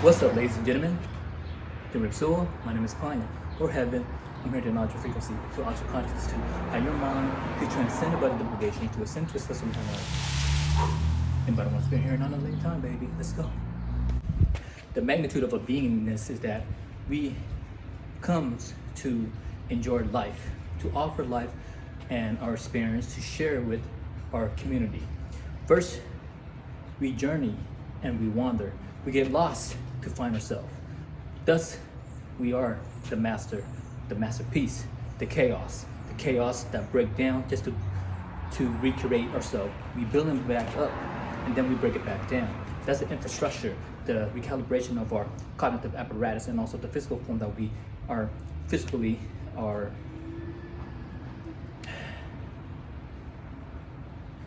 What's up, ladies and gentlemen? Jim Soul. My name is Panya, or Heaven. I'm here to acknowledge your frequency, to alter your consciousness, to have your mind to transcend the body deprivation, to ascend to a special time. Anybody wants to be here another late time, baby? Let's go. The magnitude of a beingness is that we comes to enjoy life, to offer life and our experience, to share with our community. First, we journey and we wander. We get lost to find ourselves. Thus, we are the masterpiece, the chaos that break down just to recreate ourselves. We build them back up, and then we break it back down. That's the infrastructure, the recalibration of our cognitive apparatus, and also the physical form that we are physically are.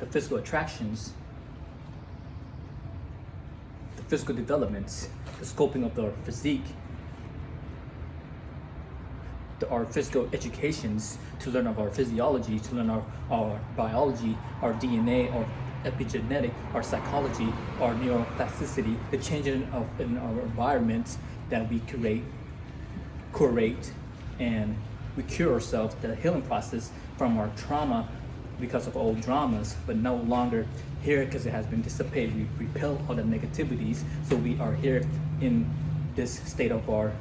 The physical attractions, the physical developments, the sculpting of the physique, our physical educations to learn of our physiology, to learn our biology, our DNA, our epigenetic, our psychology, our neuroplasticity, the changing of in our environment that we curate, and we cure ourselves, the healing process from our trauma because of old dramas, but no longer here because it has been dissipated. We repel all the negativities, so we are here in this state of our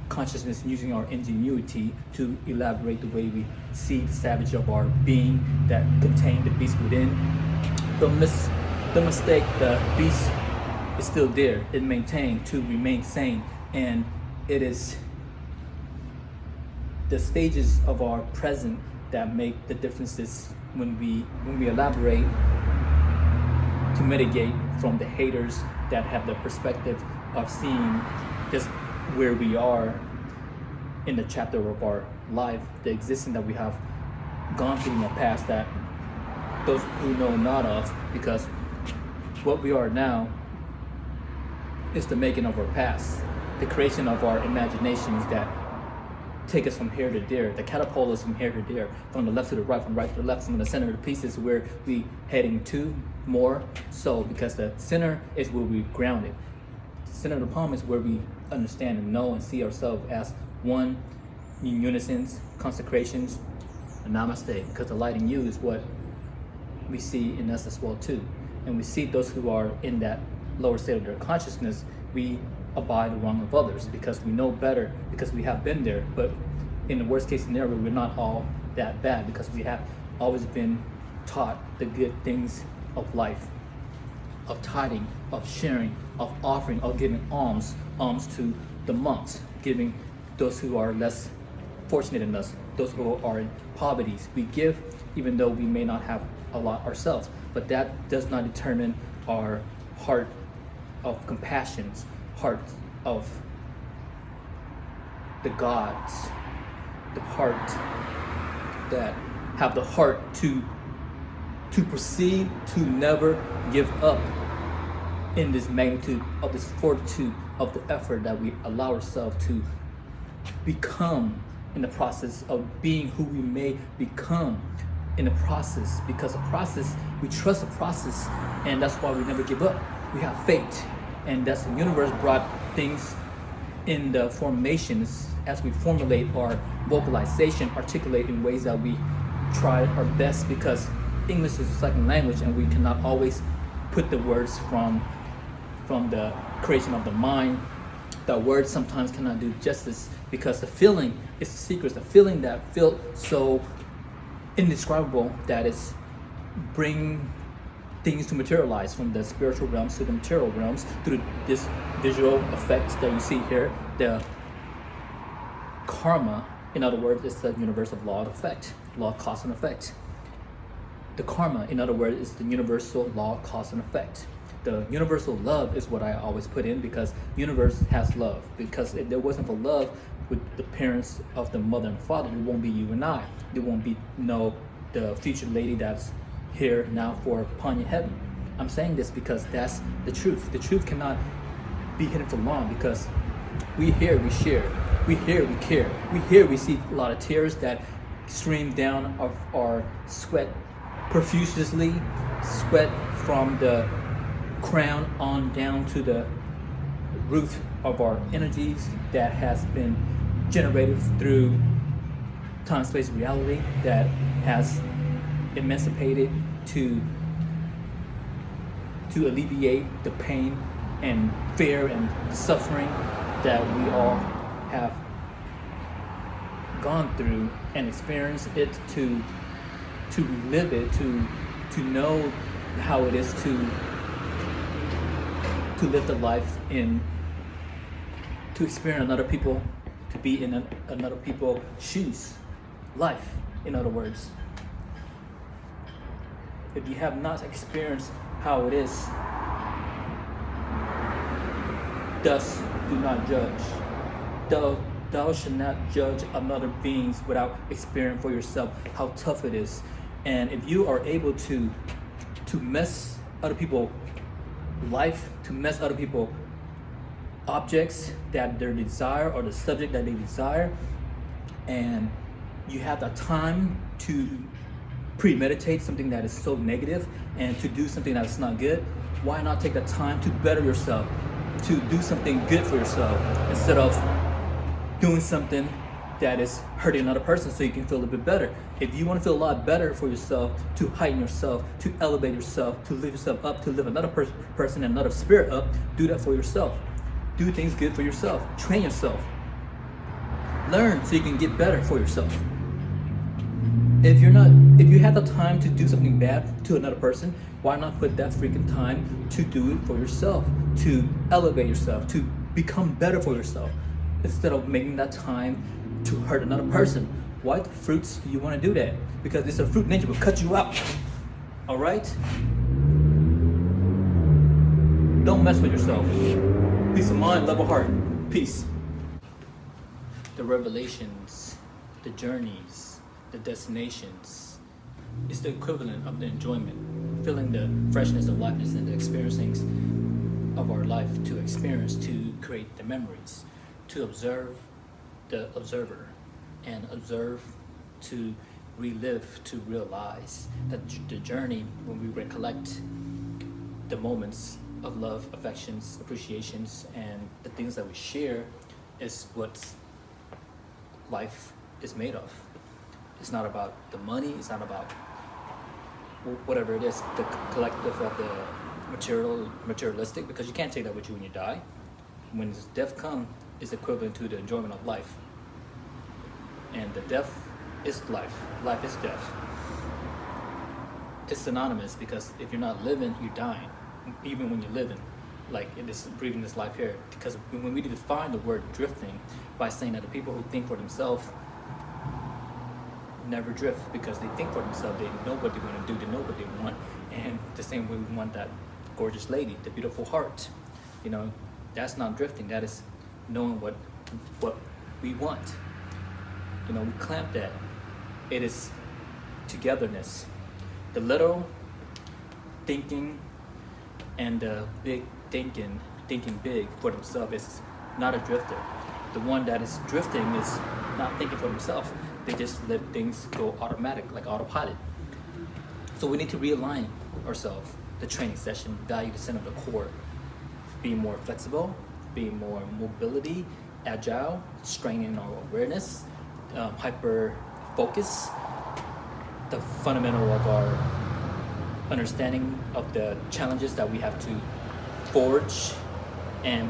consciousness, using our ingenuity to elaborate the way we see the savage of our being that contain the beast within. The mistake, the beast is still there. It maintained to remain sane, and it is the stages of our present that make the differences when we elaborate to mitigate from the haters that have the perspective of seeing just where we are in the chapter of our life, the existence that we have gone through in the past that those who know not of, because what we are now is the making of our past, the creation of our imaginations that take us from here to there, that catapult us from here to there, from the left to the right, from right to the left, from the center of the pieces where we heading to more so, because the center is where we grounded. The center of the palm is where we understand and know and see ourselves as one, in unisons, consecrations, and namaste, because the light in you is what we see in us as well too. And we see those who are in that lower state of their consciousness, we abide the wrong of others because we know better, because we have been there. But in the worst case scenario, we're not all that bad because we have always been taught the good things of life, of tithing, of sharing, of offering, of giving alms to the monks, giving those who are less fortunate than us, those who are in poverty. We give even though we may not have a lot ourselves, but that does not determine our heart of compassion, heart of the gods, the heart that have the heart to proceed, to never give up in this magnitude of this fortitude of the effort that we allow ourselves to become in the process of being who we may become in the process, because the process, we trust the process, and that's why we never give up. We have faith, and that's the universe brought things in the formations as we formulate our vocalization, articulate in ways that we try our best, because English is a second language and we cannot always put the words from the creation of the mind. The words sometimes cannot do justice because the feeling is the secret, the feeling that felt so indescribable that is bring things to materialize from the spiritual realms to the material realms through this visual effects that you see here. The karma, in other words, is the universal law of effect, law of cause and effect. The karma, in other words, is the universal law of cause and effect. The universal love is what I always put in, because universe has love. Because if there wasn't for love with the parents of the mother and father, there won't be you and I. There won't be the future lady that's here now for Panya Heaven. I'm saying this because that's the truth. The truth cannot be hidden for long, because we hear, we share. We hear, we care. We hear, we see a lot of tears that stream down our sweat profusely, sweat from the crown on down to the root of our energies that has been generated through time, space, reality that has emancipated to alleviate the pain and fear and suffering that we all have gone through and experienced it, to relive it, to know how it is to live the life in, to experience another people, to be in another people's shoes, life, in other words. If you have not experienced how it is, thus do not judge. Thou shalt not judge another beings without experiencing for yourself how tough it is. And if you are able to mess other people's life, to mess other people's objects that they desire, or the subject that they desire, and you have the time to premeditate something that is so negative and to do something that's not good, why not take the time to better yourself, to do something good for yourself, instead of doing something that is hurting another person so you can feel a bit better? If you want to feel a lot better for yourself, to heighten yourself, to elevate yourself, to lift yourself up, to lift another person and another spirit up, do that for yourself. Do things good for yourself. Train yourself. Learn so you can get better for yourself. If you have the time to do something bad to another person, why not put that freaking time to do it for yourself, to elevate yourself, to become better for yourself, instead of making that time to hurt another person? What fruits do you want to do that? Because it's a fruit nature will cut you out. All right? Don't mess with yourself. Peace of mind, love of heart. Peace. The revelations, the journeys, the destinations is the equivalent of the enjoyment, feeling the freshness of life and the experiencing of our life, to experience, to create the memories, to observe the observer, and observe to relive, to realize that the journey, when we recollect the moments of love, affections, appreciations, and the things that we share, is what life is made of. It's not about the money, it's not about whatever it is, the collective of the materialistic, because you can't take that with you when you die. When death comes, it's equivalent to the enjoyment of life. And the death is life. Life is death. It's synonymous, because if you're not living, you're dying. Even when you're living, like it is breathing this life here. Because when we define the word drifting by saying that the people who think for themselves never drift, because they think for themselves, they know what they want to do, they know what they want, and the same way we want that gorgeous lady, the beautiful heart. That's not drifting. That is knowing what we want. We clamp that. It is togetherness. The little thinking and the big thinking big for themselves is not a drifter. The one that is drifting is not thinking for themselves. They just let things go automatic, like autopilot. So we need to realign ourselves. The training session, value the center of the core. Be more flexible, be more mobility, agile, strengthening our awareness, hyper focus, the fundamental of our understanding of the challenges that we have to forge and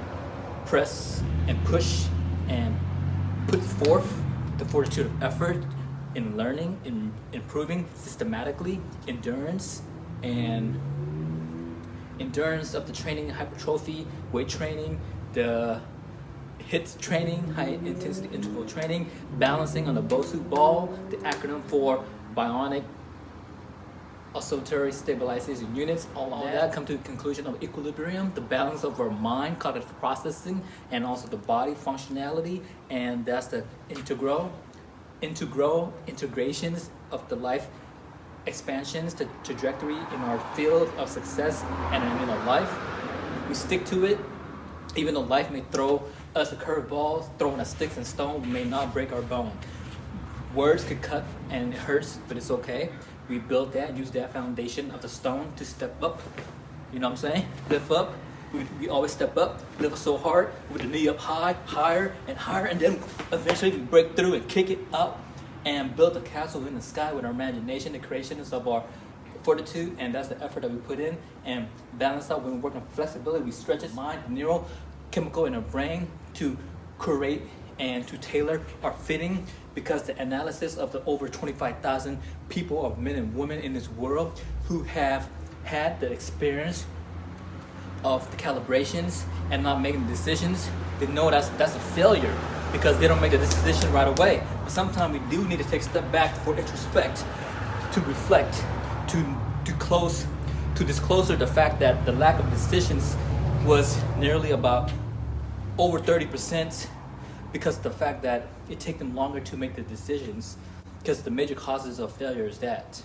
press and push and put forth, the fortitude of effort in learning, in improving systematically, endurance of the training, hypertrophy, weight training, the HIIT training, high intensity interval training, balancing on the Bosu ball, the acronym for bionic oscillatory stabilization units, all of that come to the conclusion of equilibrium, the balance of our mind, cognitive processing, and also the body functionality, and that's the integrations of the life expansions, the trajectory in our field of success and in our life. We stick to it, even though life may throw us a curveball, throwing us sticks and stones may not break our bone. Words could cut and it hurts, but it's okay. We build that, use that foundation of the stone to step up, you know what I'm saying? Lift up We always step up, live so hard with the knee up high, higher and higher, and then eventually we break through and kick it up and build a castle in the sky with our imagination, the creations of our fortitude, and that's the effort that we put in. And balance out when we work on flexibility, we stretch it, mind, neurochemical in our brain to create and to tailor our fitting, because the analysis of the over 25,000 people of men and women in this world who have had the experience of the calibrations and not making decisions, they know that's a failure because they don't make the decision right away. But sometimes we do need to take a step back for introspect, to reflect, to disclose the fact that the lack of decisions was nearly about over 30%, because of the fact that it takes them longer to make the decisions, because the major causes of failure is that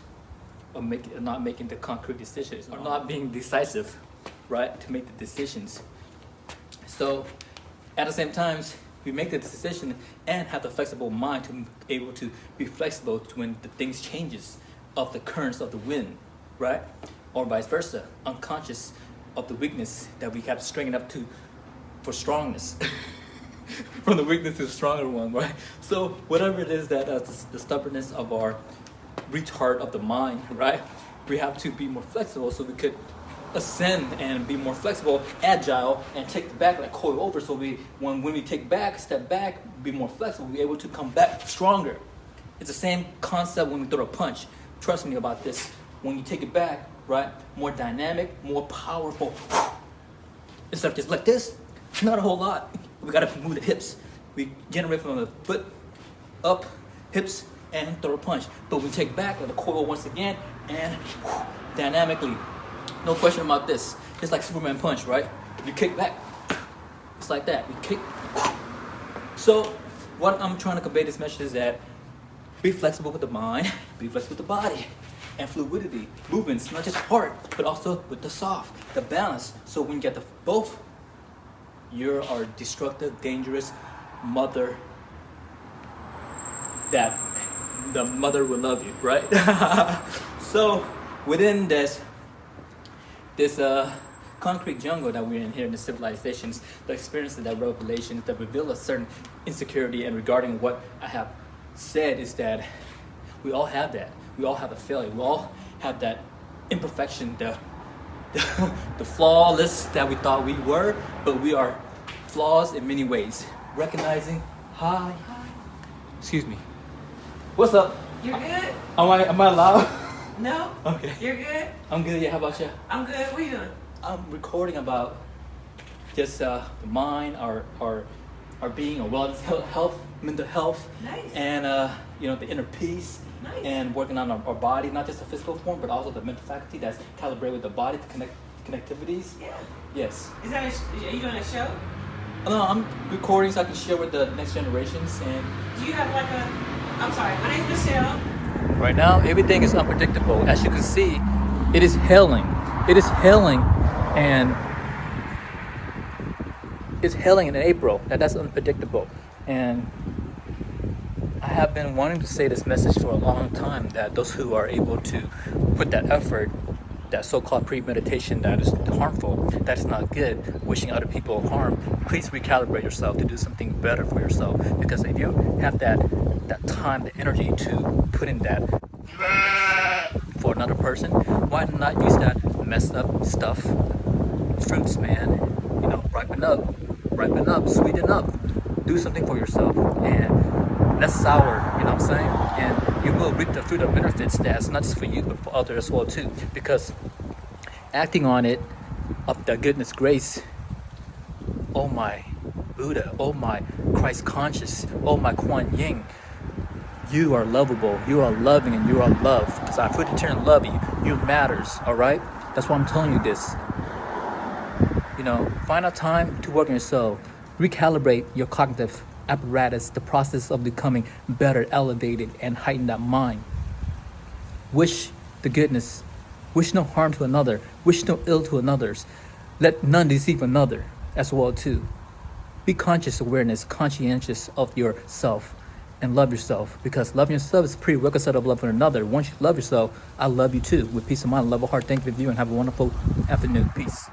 of not making the concrete decisions or not being decisive, right, to make the decisions. So at the same time, we make the decision and have the flexible mind to be able to be flexible to when the things changes of the currents of the wind, right, or vice versa, unconscious of the weakness that we have to strengthen up to for strongness. From the weakness to the stronger one, right? So whatever it is that the stubbornness of our retard of the mind, right? We have to be more flexible so we could ascend and be more flexible, agile, and take the back like coil over. So when we take back, step back, be more flexible, we're able to come back stronger. It's the same concept when we throw a punch. Trust me about this. When you take it back, right? More dynamic, more powerful. Instead of just like this, not a whole lot. We gotta move the hips. We generate from the foot up, hips, and throw a punch. But we take back like the coil once again and dynamically. No question about this. It's like Superman punch, right? You kick back. It's like that. You kick. So what I'm trying to convey this message is that be flexible with the mind, be flexible with the body, and fluidity, movements, not just hard, but also with the soft, the balance. So when you get the both, you're our destructive, dangerous mother that the mother will love you, right? So within this concrete jungle that we're in here in the civilizations, the experiences, that revelations that reveal a certain insecurity, and regarding what I have said is that we all have that. We all have a failure. We all have that imperfection, the flawless that we thought we were, but we are flaws in many ways. Recognizing, hi. Excuse me. What's up? You're good? Am I loud? No. Okay. You're good? I'm good. Yeah. How about you? I'm good. What are you doing? I'm recording about just the mind, our being, our wellness, health, mental health, Nice. and the inner peace. Nice. And working on our body, not just the physical form, but also the mental faculty that's calibrated with the body to connectivities. Yeah. Yes. Are you doing a show? No, I'm recording so I can share with the next generations. And Do you have like I'm sorry, my name's Michelle. right now, everything is unpredictable. As you can see, it is hailing. It is hailing, and it's hailing in April. That's unpredictable. And I have been wanting to say this message for a long time, that those who are able to put that effort, that so-called premeditation that is harmful, that's not good, wishing other people harm, please recalibrate yourself to do something better for yourself. Because if you have that time, the energy to put in that for another person, why not use that messed up stuff, fruits, man, ripen up, sweeten up, do something for yourself, and less sour, you know what I'm saying? And you will reap the fruit of benefits that's not just for you, but for others as well too. Because acting on it, of the goodness grace, oh my Buddha, oh my Christ conscious, oh my Kuan Yin, you are lovable, you are loving, and you are loved. Because I put eternal love you, you matters, all right? That's why I'm telling you this. Find out time to work on yourself, recalibrate your cognitive apparatus, the process of becoming better, elevated, and heighten that mind. Wish the goodness, wish no harm to another, wish no ill to another's. Let none deceive another as well too. Be conscious awareness, conscientious of yourself, and love yourself, because loving yourself is a prerequisite of loving another. Once you love yourself, I love you too. With peace of mind, love of heart, thank you for viewing, and have a wonderful afternoon. Peace.